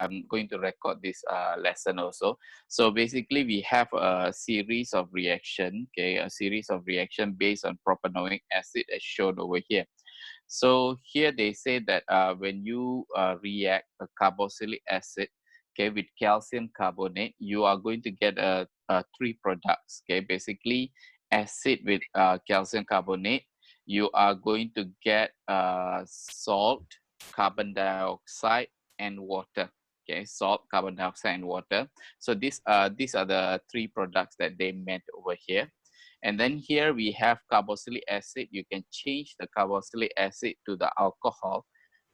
I'm going to record this lesson also. So basically, we have a series of reaction, okay, a series of reaction based on propanoic acid as shown over here. So here they say that when you react a carboxylic acid, okay, with calcium carbonate, you are going to get three products, okay, basically acid with calcium carbonate, you are going to get salt, carbon dioxide, and water. Okay, salt, carbon dioxide, and water. So these are the three products that they meant over here. And then here we have carboxylic acid. You can change the carboxylic acid to the alcohol.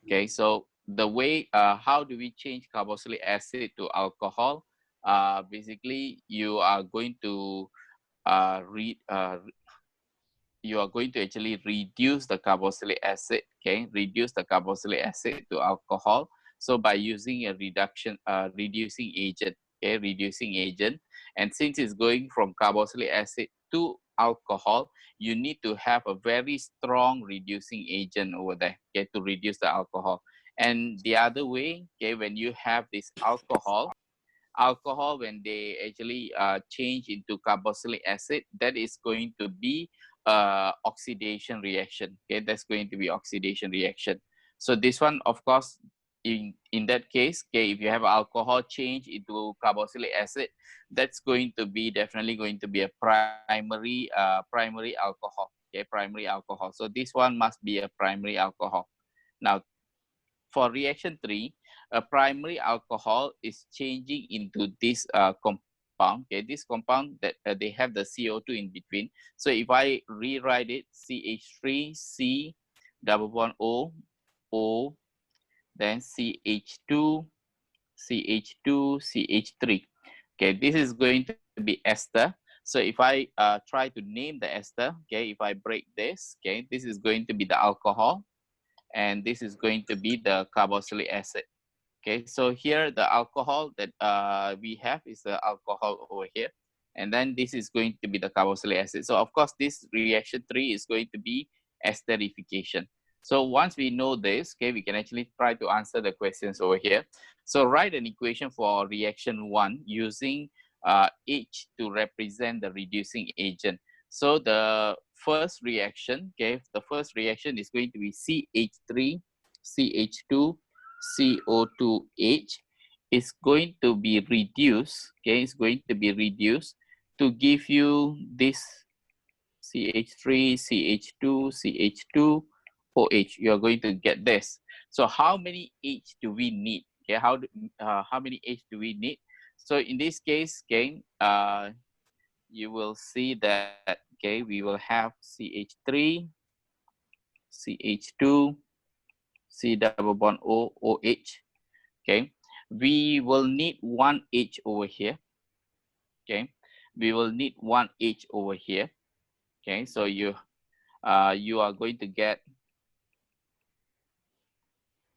Okay, so the way, how do we change carboxylic acid to alcohol? Basically, you are going to you are going to actually reduce the carboxylic acid, okay, reduce the carboxylic acid to alcohol. So by using a reducing agent, okay, reducing agent. And since it's going from carboxylic acid to alcohol, you need to have a very strong reducing agent over there, okay, to reduce the alcohol. And the other way, okay, when you have this alcohol, when they actually change into carboxylic acid, that is going to be oxidation reaction. Okay, that's going to be oxidation reaction. So this one, of course, in that case, okay, if you have alcohol change into carboxylic acid, that's going to be definitely going to be a primary alcohol. Okay, primary alcohol. So this one must be a primary alcohol. Now, for reaction 3, a primary alcohol is changing into this compound. Okay, this compound that they have the CO2 in between. So if I rewrite it, CH3, C, double bond O, O, then CH2, CH2, CH3. Okay, this is going to be ester. So if I try to name the ester, okay, if I break this, okay, this is going to be the alcohol, and this is going to be the carboxylic acid. Okay, so here the alcohol that we have is the alcohol over here, and then this is going to be the carboxylic acid. So of course, this reaction 3 is going to be esterification. So once we know this, okay, we can actually try to answer the questions over here. So write an equation for reaction 1 using H to represent the reducing agent. So the first reaction, okay, the first reaction is going to be CH3, CH2, CO2H is going to be reduced, okay, it's going to be reduced to give you this CH3, CH2, CH2, OH. You are going to get this. So how many H do we need? Okay, how many H do we need? So in this case, okay, you will see that, okay, we will have CH3, CH2, C double bond O, OH. Okay, we will need one H over here. Okay, we will need one H over here. Okay, so you are going to get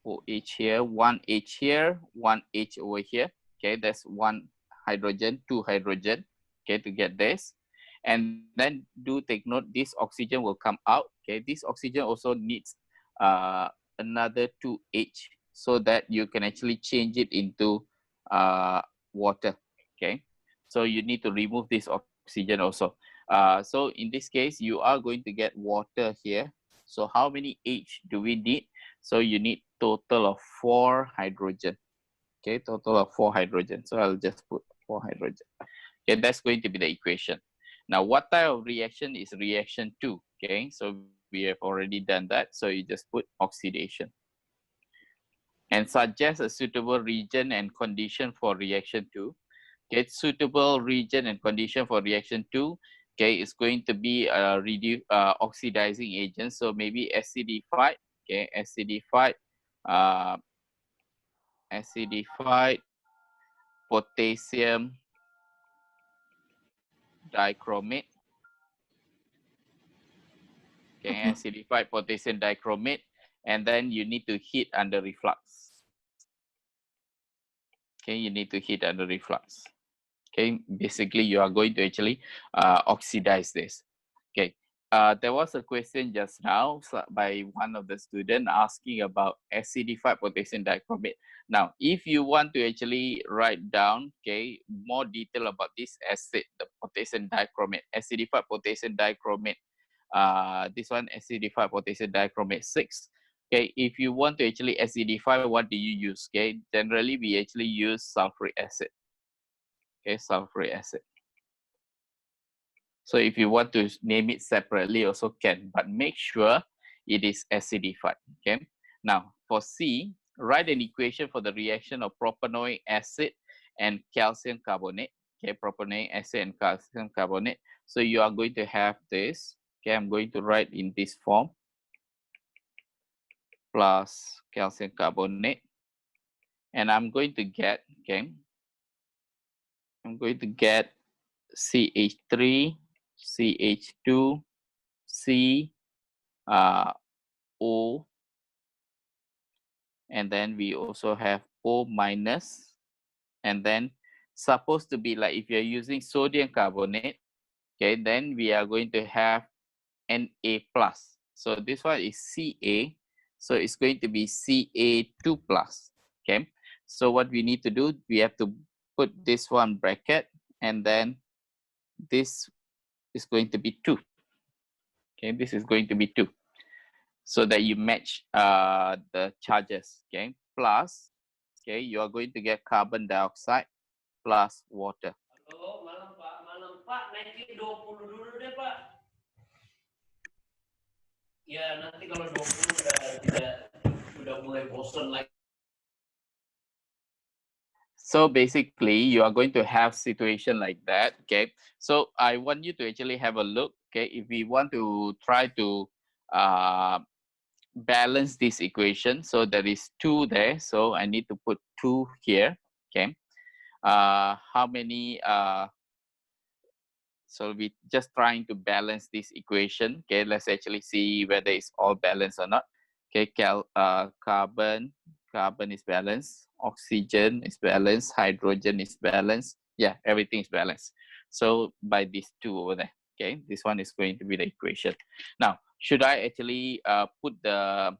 OH here, one H here, one H over here. Okay, that's one hydrogen, two hydrogen. Okay, to get this. And then do take note, this oxygen will come out. Okay, this oxygen also needs another 2H so that you can actually change it into water. Okay, so you need to remove this oxygen also. So in this case, you are going to get water here. So how many H do we need? So you need total of 4 hydrogen. Okay, total of 4 hydrogen. So I'll just put 4 hydrogen. Okay, that's going to be the equation. Now, what type of reaction is reaction 2? Okay, so we have already done that. So you just put oxidation. And suggest a suitable region and condition for reaction 2. Okay, suitable region and condition for reaction 2. Okay, it's going to be a oxidizing agent. So maybe acidified. Okay, acidified potassium dichromate. Okay, acidified potassium dichromate, and then you need to heat under reflux. Okay, you need to heat under reflux. Okay, basically you are going to actually oxidize this. Okay, there was a question just now by one of the students asking about acidified potassium dichromate. Now, if you want to actually write down, okay, more detail about this acid, the potassium dichromate, acidified potassium dichromate, this one acidified potassium dichromate 6. Okay, if you want to actually acidify, what do you use? Okay, generally we actually use sulfuric acid. Okay, sulfuric acid. So if you want to name it separately also can, but make sure it is acidified, okay? Now, for C, write an equation for the reaction of propanoic acid and calcium carbonate, okay? Propanoic acid and calcium carbonate. So you are going to have this, okay? I'm going to write in this form, plus calcium carbonate, and I'm going to get, okay? I'm going to get CH3, CH2, C, O, and then we also have O minus, and then supposed to be like if you're using sodium carbonate, okay, then we are going to have Na plus. So this one is Ca, so it's going to be Ca2 plus, okay. So what we need to do, we have to put this one bracket, and then this is going to be 2, okay, this is going to be 2. So that you match the charges, okay, plus, okay, you are going to get carbon dioxide plus water. Halo, malam Pak, naikin 20 dulu deh Pak. Ya nanti kalau 20 sudah mulai bosan lagi. So basically, you are going to have situation like that, okay? So I want you to actually have a look, okay? If we want to try to balance this equation, so there is 2 there, so I need to put 2 here, okay? How many, so we just trying to balance this equation, okay? Let's actually see whether it's all balanced or not. Okay, carbon is balanced, oxygen is balanced, hydrogen is balanced. Yeah, everything is balanced. So by these 2 over there, okay, this one is going to be the equation. Now, should I actually put the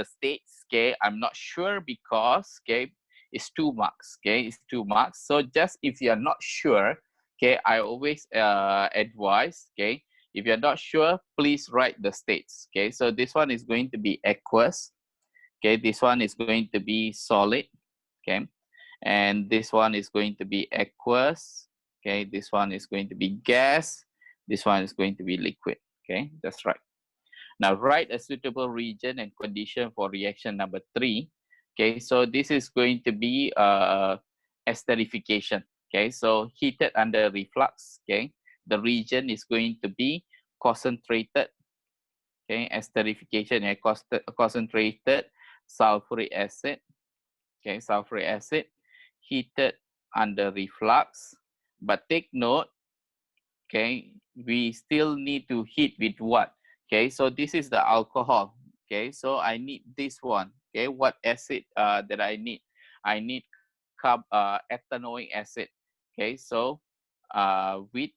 states? Okay, I'm not sure because, okay, it's 2 marks. Okay, it's 2 marks. So just if you are not sure, okay, I always advise, okay, if you're not sure, please write the states. Okay, so this one is going to be aqueous. Okay, this one is going to be solid. Okay, and this one is going to be aqueous. Okay, this one is going to be gas. This one is going to be liquid. Okay, that's right. Now write a suitable region and condition for reaction number 3. Okay, so this is going to be esterification. Okay, so heated under reflux. Okay, the region is going to be concentrated. Okay, esterification and concentrated sulfuric acid. Okay, sulfuric acid heated under reflux. But take note, okay, we still need to heat with what? Okay, so this is the alcohol. Okay, so I need this one. Okay, what acid that I need? I need ethanoic acid. Okay, so with,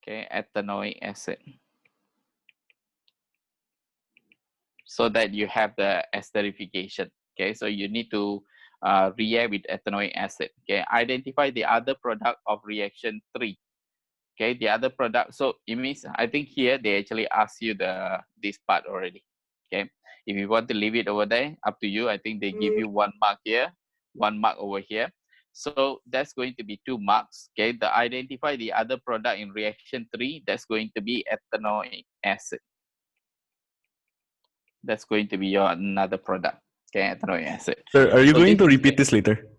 okay, ethanoic acid, so that you have the esterification. Okay, so you need to react with ethanoic acid. Okay, identify the other product of reaction 3. Okay, the other product, so it means, I think here they actually ask you this part already. Okay, if you want to leave it over there, up to you. I think they give you 1 mark here, 1 mark over here. So that's going to be 2 marks. Okay, the identify the other product in reaction 3, that's going to be ethanoic acid. That's going to be your another product. Okay, ethanoic acid. Sir, are you So going to this repeat this later?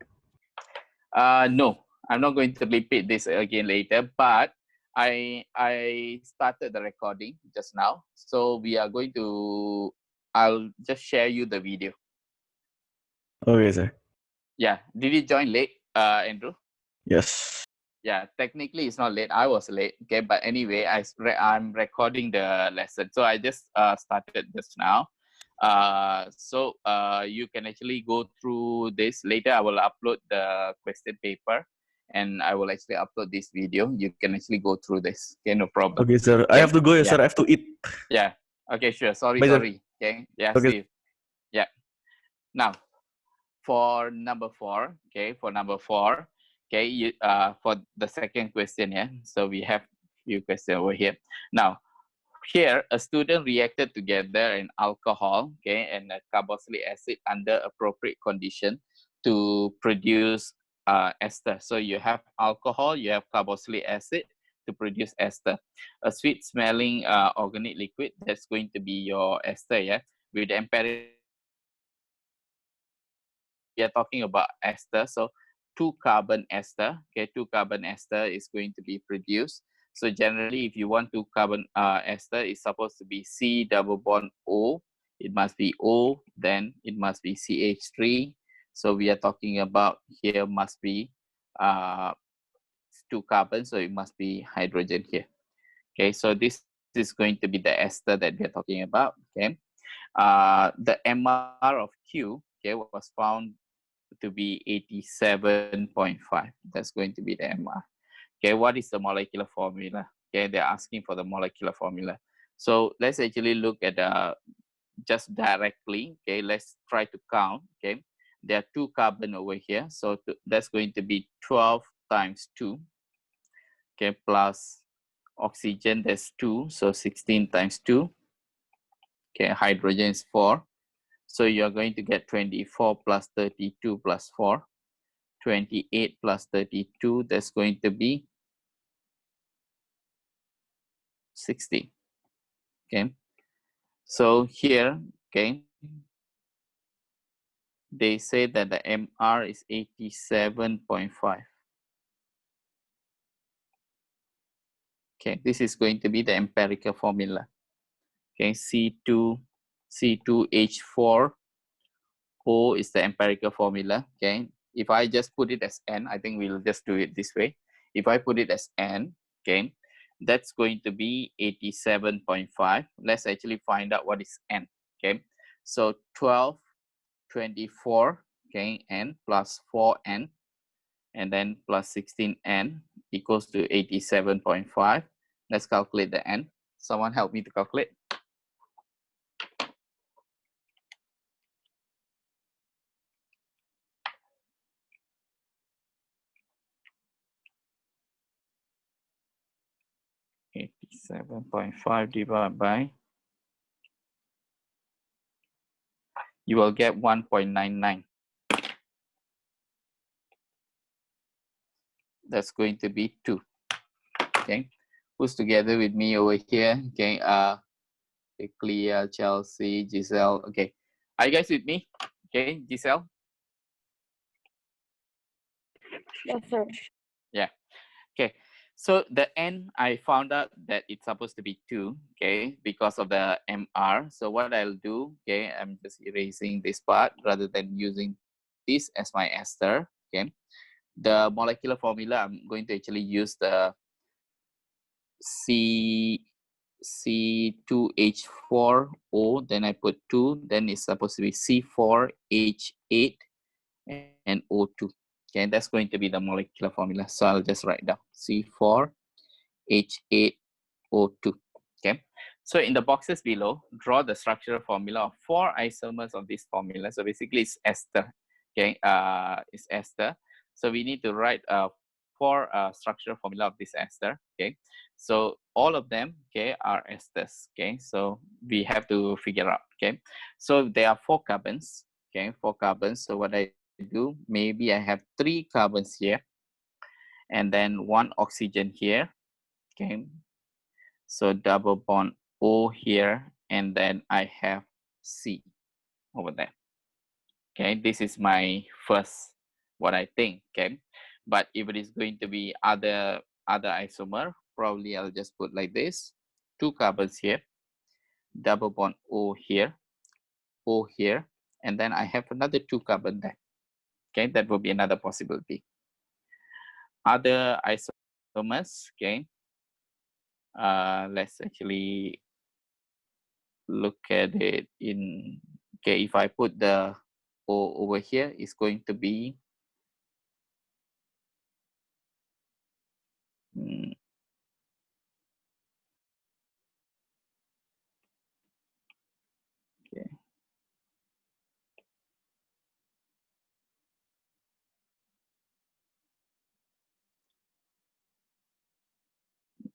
No, I'm not going to repeat this again later, but I started the recording just now. So we are going to, I'll just share you the video. Okay, sir. Yeah, did you join late, Andrew? Yes. Yeah, technically it's not late. I was late. Okay, but anyway, I'm recording the lesson. So I just started just now. So you can actually go through this later. I will upload the question paper, and I will actually upload this video. You can actually go through this. Okay, no problem. Okay, sir. I Okay? have to go, Yeah. sir. I have to eat. Yeah. Okay, sure. Sorry, Bye, sir. sorry. Okay. Yeah, Okay. see you. Yeah. Now, for number 4, okay, okay, for the second question, yeah. So we have few questions over here. Now, here, a student reacted together an alcohol, okay, and a carboxylic acid under appropriate condition to produce ester. So you have alcohol, you have carboxylic acid to produce ester. A sweet-smelling organic liquid, that's going to be your ester, yeah. With empirical formula, we are talking about ester. So 2-carbon ester, okay, 2-carbon ester is going to be produced. So generally, if you want 2-carbon ester, it's supposed to be C double bond O. It must be O, then it must be CH3. So we are talking about here must be 2 carbons, so it must be hydrogen here. Okay, so this is going to be the ester that we are talking about. Okay, the MR of Q, okay, was found to be 87.5. That's going to be the MR. Okay, what is the molecular formula? Okay, they're asking for the molecular formula. So let's actually look at just directly. Okay, let's try to count. Okay, there are 2 carbon over here, so that's going to be 12 times 2. Okay, plus oxygen, there's 2, so 16 times 2. Okay, hydrogen is 4. So you're going to get 24 plus 32 plus 4. 28 plus 32, that's going to be 60. Okay, so here, okay, they say that the MR is 87.5. Okay, this is going to be the empirical formula. Okay, C2H4O is the empirical formula. Okay, if I just put it as N, I think we'll just do it this way. If I put it as N, okay, that's going to be 87.5. Let's actually find out what is N. Okay, so 12, 24, okay, N plus 4N, and then plus 16N equals to 87.5. Let's calculate the N. Someone help me to calculate. .5 divided by, you will get 1.99. That's going to be 2. Okay, who's together with me over here? Okay, Clea, Chelsea, Giselle. Okay, are you guys with me? Okay, Giselle. Yes, sir. Yeah. Okay. So the N, I found out that it's supposed to be 2, okay, because of the MR. So what I'll do, okay, I'm just erasing this part rather than using this as my ester, okay. The molecular formula, I'm going to actually use the C2H4O, then I put 2, then it's supposed to be C4H8 and O2. Okay, that's going to be the molecular formula. So I'll just write down C4H8O2. Okay, so in the boxes below, draw the structural formula of 4 isomers of this formula. So basically it's ester. Okay, it's ester. So we need to write 4 structural formula of this ester. Okay, so all of them, okay, are esters. Okay, so we have to figure out. Okay, so there are 4 carbons. Okay, 4 carbons. So what I do, maybe I have 3 carbons here and then 1 oxygen here. Okay, so double bond O here, and then I have C over there. Okay, this is my first, what I think. Okay, but if it is going to be other isomer, probably I'll just put like this: 2 carbons here, double bond O here, O here, and then I have another 2 carbon there. Okay, that will be another possibility. Other isomers, okay, let's actually look at it in, okay, if I put the O over here, it's going to be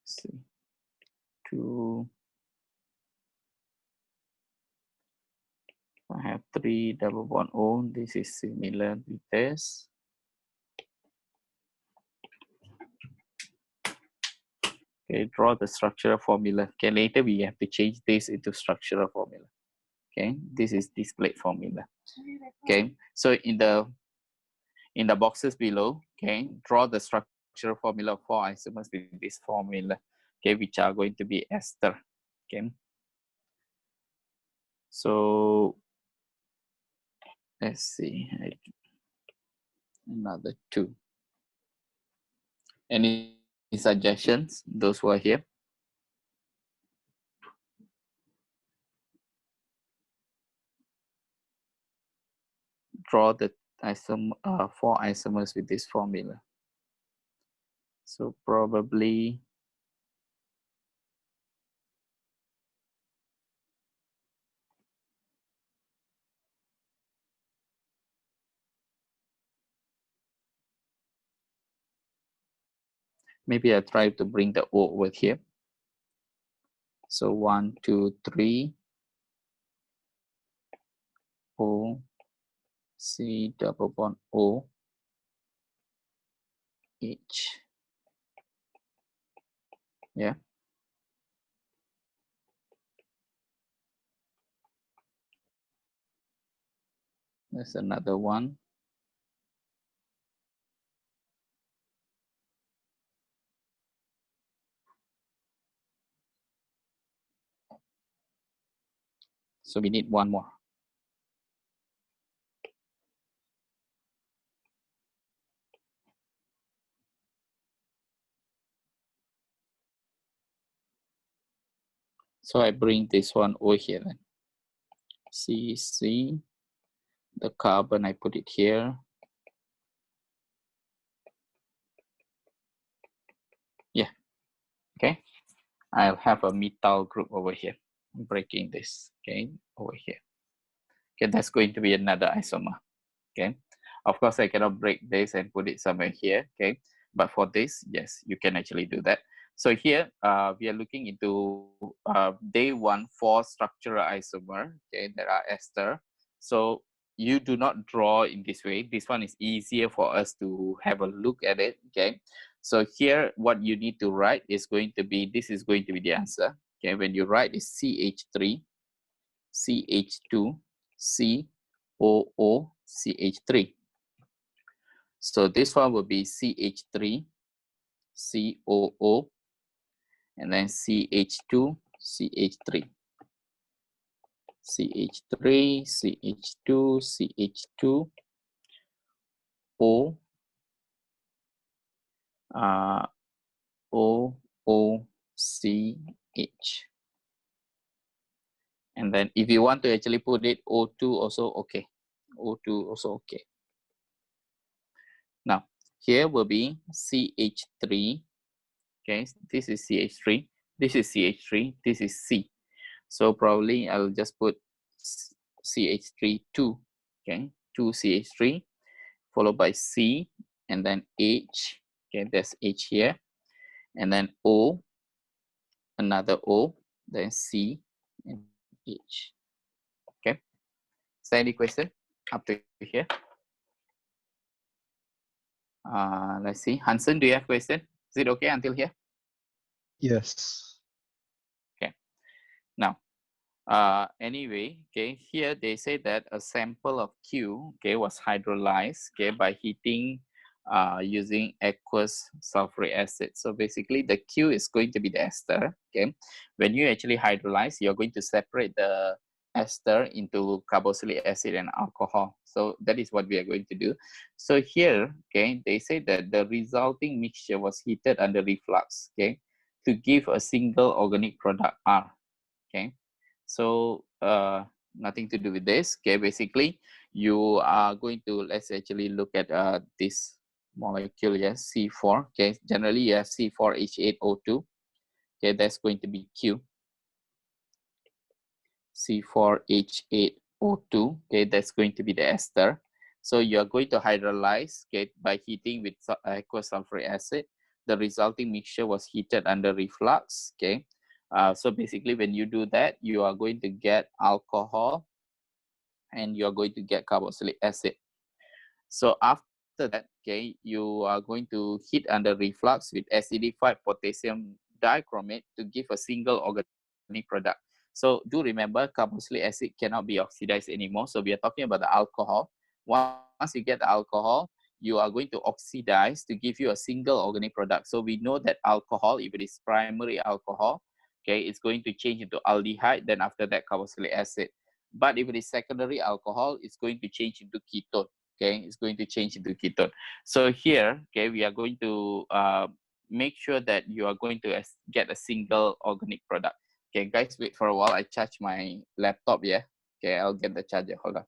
see, 2, I have 3 double bond O. This is similar to this. Okay, draw the structural formula. Okay, later we have to change this into structural formula. Okay, this is displayed formula. Okay, so in the boxes below, okay, draw the structural formula for isomers with this formula, okay, which are going to be ester. Okay, so let's see, another 2. Any suggestions? Those who are here. Draw the isomer 4 isomers with this formula. So probably maybe I try to bring the O over here. So 1, 2, 3, O, C double bond O, H. Yeah. There's another one. So we need one more. So I bring this one over here then. C, the carbon, I put it here. Yeah, okay. I'll have a methyl group over here. I'm breaking this, okay, over here. Okay, that's going to be another isomer, okay. Of course, I cannot break this and put it somewhere here, okay. But for this, yes, you can actually do that. So here, we are looking into day 1 for structural isomer, okay, that are ester. So you do not draw in this way. This one is easier for us to have a look at it, okay. So here, what you need to write is going to be, this is going to be the answer, okay. When you write is CH3, CH2, COO, CH3. So this one will be CH3, COO, and then CH2, CH3. CH3, CH2, CH2, O, O, CH. And then if you want to actually put it O2 also okay. O2 also okay. Now, here will be CH3. Okay, this is CH3. This is CH3. This is C. So probably I'll just put CH3 2. Okay, 2 CH3 followed by C and then H. Okay, there's H here. And then O, another O, then C and H. Okay. Is there any question up to here? Let's see. Hansen, do you have question? Is it okay until here? Yes. Okay. Now, anyway, okay, here they say that a sample of Q, okay, was hydrolyzed, okay, by heating using aqueous sulfuric acid. So basically the Q is going to be the ester, okay. When you actually hydrolyze, you're going to separate the ester into carboxylic acid and alcohol. So that is what we are going to do. So here, okay, they say that the resulting mixture was heated under reflux, okay, to give a single organic product R, okay. So nothing to do with this, okay. Basically, you are going to, let's actually look at this molecule, yes, C4, okay. Generally, you have C4H8O2, okay, that's going to be Q. C4H8O2, okay, that's going to be the ester. So you are going to hydrolyze, okay, by heating with aqueous sulfuric acid. the resulting mixture was heated under reflux, okay? So basically when you do that, you are going to get alcohol and you're going to get carboxylic acid. So after that, okay, you are going to heat under reflux with acidified potassium dichromate to give a single organic product. So do remember, carboxylic acid cannot be oxidized anymore. So we are talking about the alcohol. Once you get the alcohol, you are going to oxidize to give you a single organic product. So we know that alcohol, if it is primary alcohol, okay, it's going to change into aldehyde, then after that carboxylic acid. But if it is secondary alcohol, it's going to change into ketone. Okay, it's going to change into ketone. So here, okay, we are going to make sure that you are going to get a single organic product. Okay, guys, wait for a while. I charge my laptop, yeah. Okay, I'll get the charger. Hold on.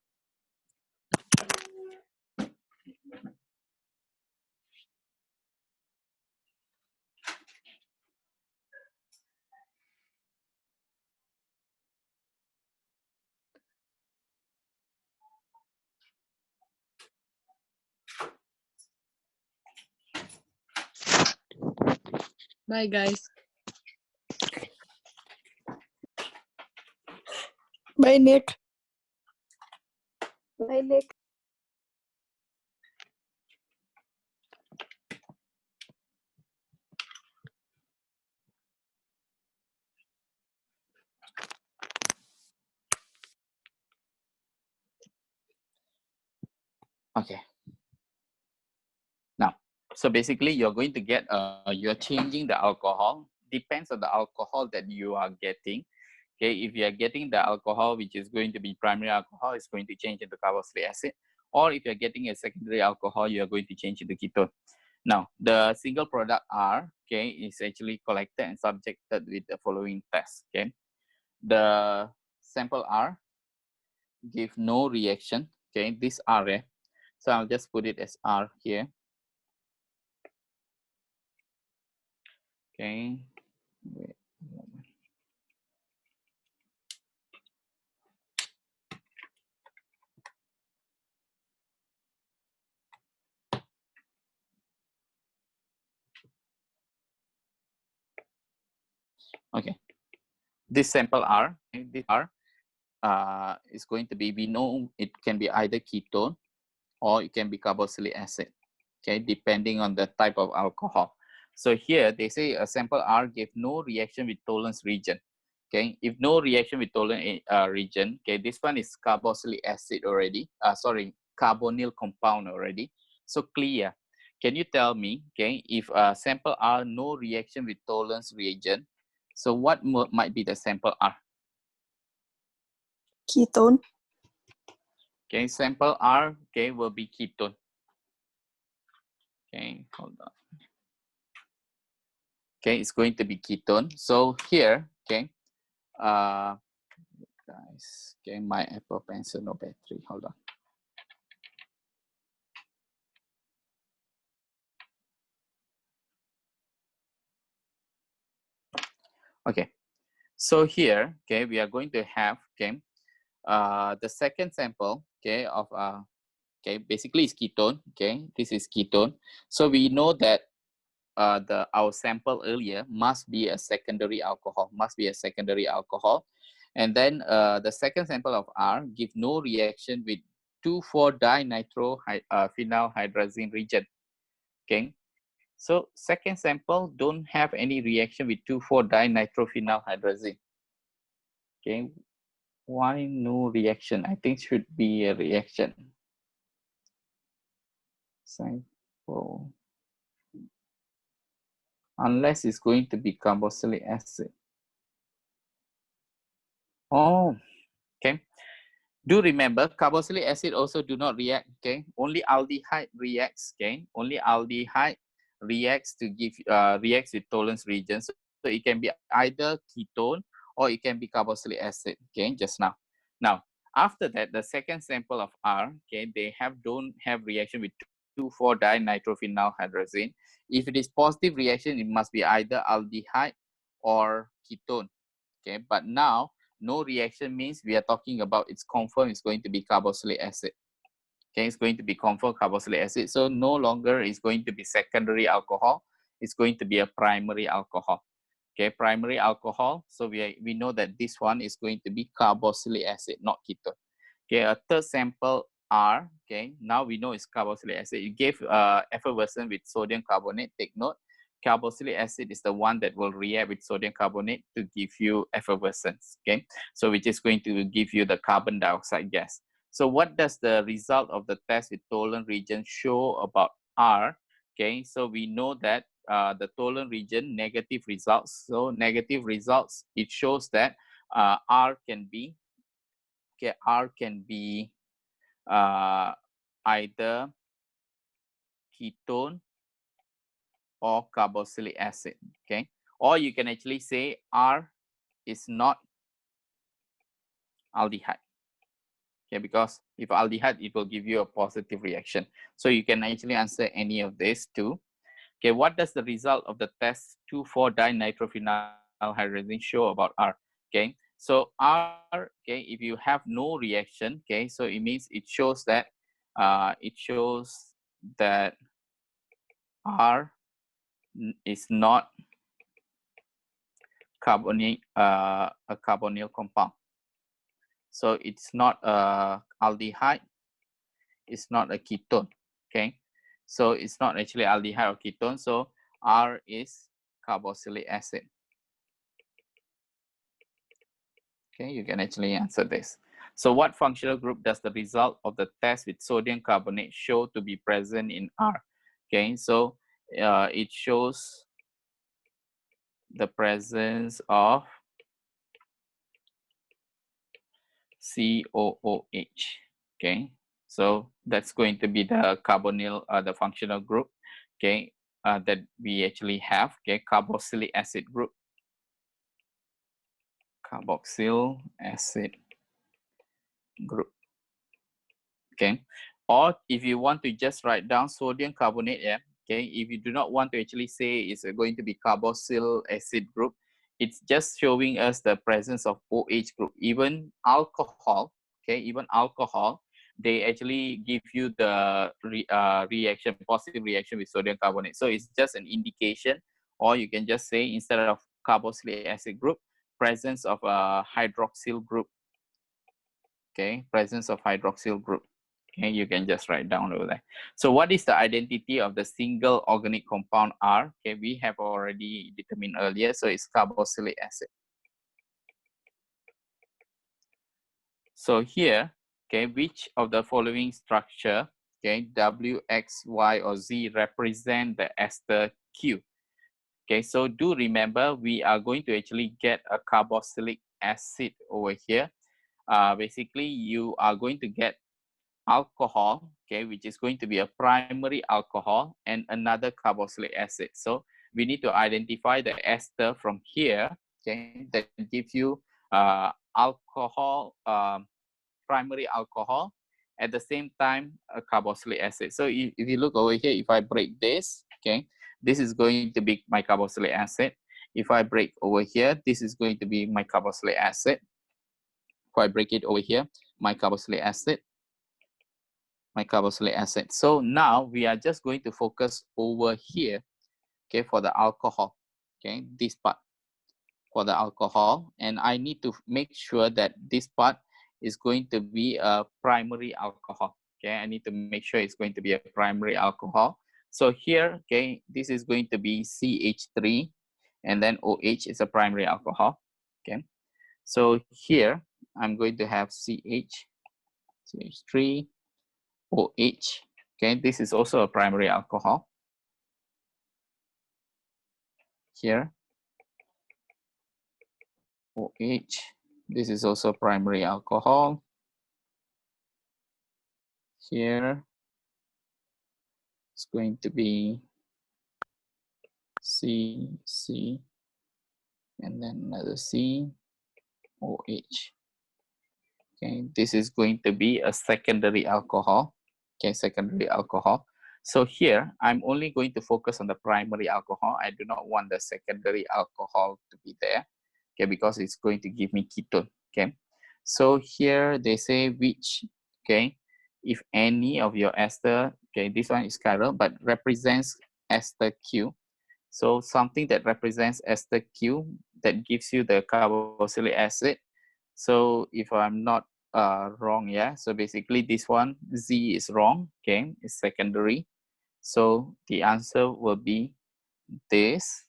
Bye, guys. Bye, Nick. Bye, Nick. Okay. Now, so basically you're going to get, you're changing the alcohol. Depends on the alcohol that you are getting. Okay, if you are getting the alcohol, which is going to be primary alcohol, it's going to change into carboxylic acid. Or if you're getting a secondary alcohol, you are going to change into ketone. Now, the single product R, okay, is actually collected and subjected with the following test, okay. The sample R give no reaction, okay, this R, eh? So I'll just put it as R here. Okay, wait a moment. Okay, this sample R, okay, this R is going to be, we know it can be either ketone or it can be carboxylic acid, okay, depending on the type of alcohol. So here they say a sample R gave no reaction with tolerance region. Okay, if no reaction with tolerant region, okay, this one is carboxylic acid already, carbonyl compound already. So clear. Can you tell me, okay, if sample R no reaction with tolerance reagent, so what might be the sample R? Ketone. Okay, sample R, okay, will be ketone. Okay, hold on. Okay, it's going to be ketone. So here, okay, guys, okay, my Apple Pencil no battery. Hold on. Okay, so here, okay, we are going to have, okay, the second sample, okay, of okay, basically it's ketone. Okay, this is ketone. So we know that our sample earlier must be a secondary alcohol, and then the second sample of R give no reaction with 2,4-dinitrophenylhydrazine region. Okay, so second sample don't have any reaction with 2,4-dinitrophenylhydrazine. Okay, why no reaction? I think should be a reaction. Sample. Unless it's going to be carboxylic acid. Oh, okay. Do remember, carboxylic acid also do not react, okay? Only aldehyde reacts, okay? Only aldehyde reacts to give, reacts with tolerance regions. So it can be either ketone or it can be carboxylic acid, okay, just now. Now, after that, the second sample of R, okay, they don't have reaction with 2,4-dinitrophenylhydrazine. If it is positive reaction, it must be either aldehyde or ketone, okay? But now, no reaction means we are talking about it's confirmed it's going to be carboxylic acid. Okay, it's going to be confirmed carboxylic acid. So no longer is going to be secondary alcohol. is going to be a primary alcohol. Okay, primary alcohol. So we know that this one is going to be carboxylic acid, not ketone. Okay, a third sample R. Okay, now we know it's carboxylic acid. It gave effervescent with sodium carbonate. Take note, carboxylic acid is the one that will react with sodium carbonate to give you effervescence. Okay, so which is going to give you the carbon dioxide gas. So what does the result of the test with tolerant region show about R? Okay, so we know that the tolerant region, negative results. So negative results, it shows that R can be, okay, R can be either ketone or carboxylic acid, okay? Or you can actually say R is not aldehyde, okay? Because if aldehyde, it will give you a positive reaction. So you can actually answer any of these two. Okay, what does the result of the test 2,4-dinitrophenyl hydrazine show about R? Okay, so R, okay, if you have no reaction, okay, so it means it shows that R is not a carbonyl compound. So it's not a aldehyde, it's not a ketone. Okay, so it's not actually aldehyde or ketone. So R is carboxylic acid. Okay, you can actually answer this. So what functional group does the result of the test with sodium carbonate show to be present in R? Okay, so it shows the presence of COOH. Okay, so that's going to be the carbonyl, the functional group, okay, that we actually have, okay, carboxylic acid group. Carboxyl acid group. Okay, or if you want to just write down sodium carbonate, yeah, okay, if you do not want to actually say it's going to be carboxyl acid group, it's just showing us the presence of OH group. Even alcohol, okay, even alcohol, they actually give you the reaction, positive reaction with sodium carbonate. So it's just an indication, or you can just say instead of carboxylic acid group, presence of a hydroxyl group. Okay, presence of hydroxyl group. Okay, you can just write down over there. So what is the identity of the single organic compound R? Okay, we have already determined earlier. So it's carboxylic acid. So here, okay, which of the following structure, okay, W, X, Y, or Z represent the ester Q? Okay, so do remember we are going to actually get a carboxylic acid over here. Basically, you are going to get alcohol, okay, which is going to be a primary alcohol and another carboxylic acid. So we need to identify the ester from here, okay, that gives you alcohol, primary alcohol, at the same time a carboxylic acid. So if you look over here, if I break this, okay, this is going to be my carboxylic acid. If I break over here, this is going to be my carboxylic acid. If I break it over here, my carboxylic acid. My carboxylic acid. So now we are just going to focus over here, okay, for the alcohol, okay, this part for the alcohol, and I need to make sure that this part is going to be a primary alcohol. Okay, I need to make sure it's going to be a primary alcohol. So here, okay, this is going to be CH3, and then OH is a primary alcohol. Okay, so here I'm going to have CH3, OH. Okay, this is also a primary alcohol. Here, OH, this is also primary alcohol. Here, it's going to be C, and then another C, OH. Okay, this is going to be a secondary alcohol. Okay, secondary alcohol. So here, I'm only going to focus on the primary alcohol. I do not want the secondary alcohol to be there, okay, because it's going to give me ketone, okay. So here they say which, okay, if any of your ester, okay, this one is chiral, but represents ester Q. So something that represents ester Q that gives you the carboxylic acid. So if I'm not wrong, yeah, so basically this one, Z is wrong, okay, it's secondary. So the answer will be this,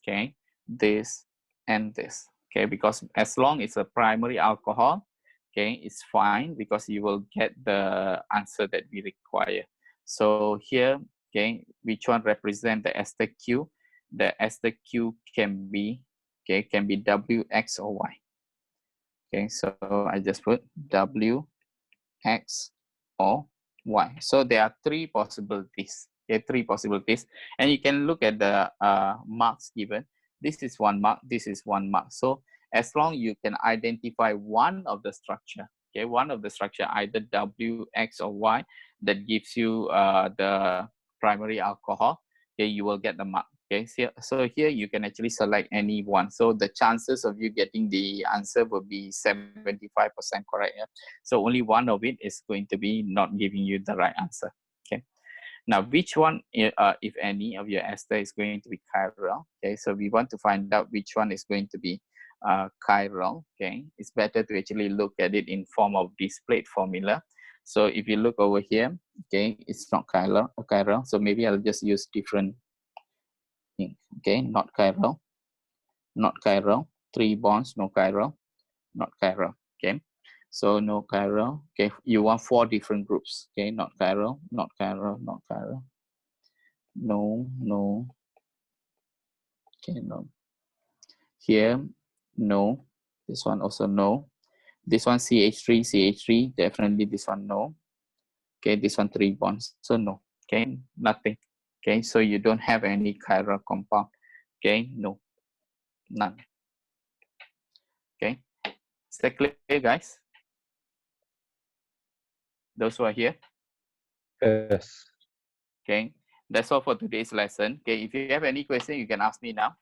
okay, this and this, okay, because as long as it's a primary alcohol, okay, it's fine because you will get the answer that we require. So here, okay, which one represent the ester Q? The ester Q can be, okay, can be W, X, or Y. Okay, so I just put W, X, or Y. So there are three possibilities. Okay, three possibilities, and you can look at the marks given. This is one mark. This is one mark. So as long you can identify one of the structure, okay, one of the structure, either W, X, or Y, that gives you the primary alcohol, okay, you will get the mark. Okay, so here you can actually select any one. So the chances of you getting the answer will be 75% correct. Yeah? So only one of it is going to be not giving you the right answer. Okay. Now, which one, if any, of your ester is going to be chiral? Okay, so we want to find out which one is going to be chiral. Okay, it's better to actually look at it in form of displayed formula. So if you look over here, okay, it's not chiral. So maybe I'll just use different. Okay, not chiral, not chiral. 3 bonds, no chiral, not chiral. Okay, so no chiral. Okay, you want 4 different groups. Okay, not chiral, not chiral, not chiral. No, no. Okay, no. Here, no. This one also no. This one CH3, CH3. Definitely this one no. Okay, this one 3 bonds. So no. Okay, nothing. Okay, so you don't have any chiral compound. Okay, no, none. Okay, is that clear, guys? Those who are here. Yes. Okay, that's all for today's lesson. Okay, if you have any question, you can ask me now.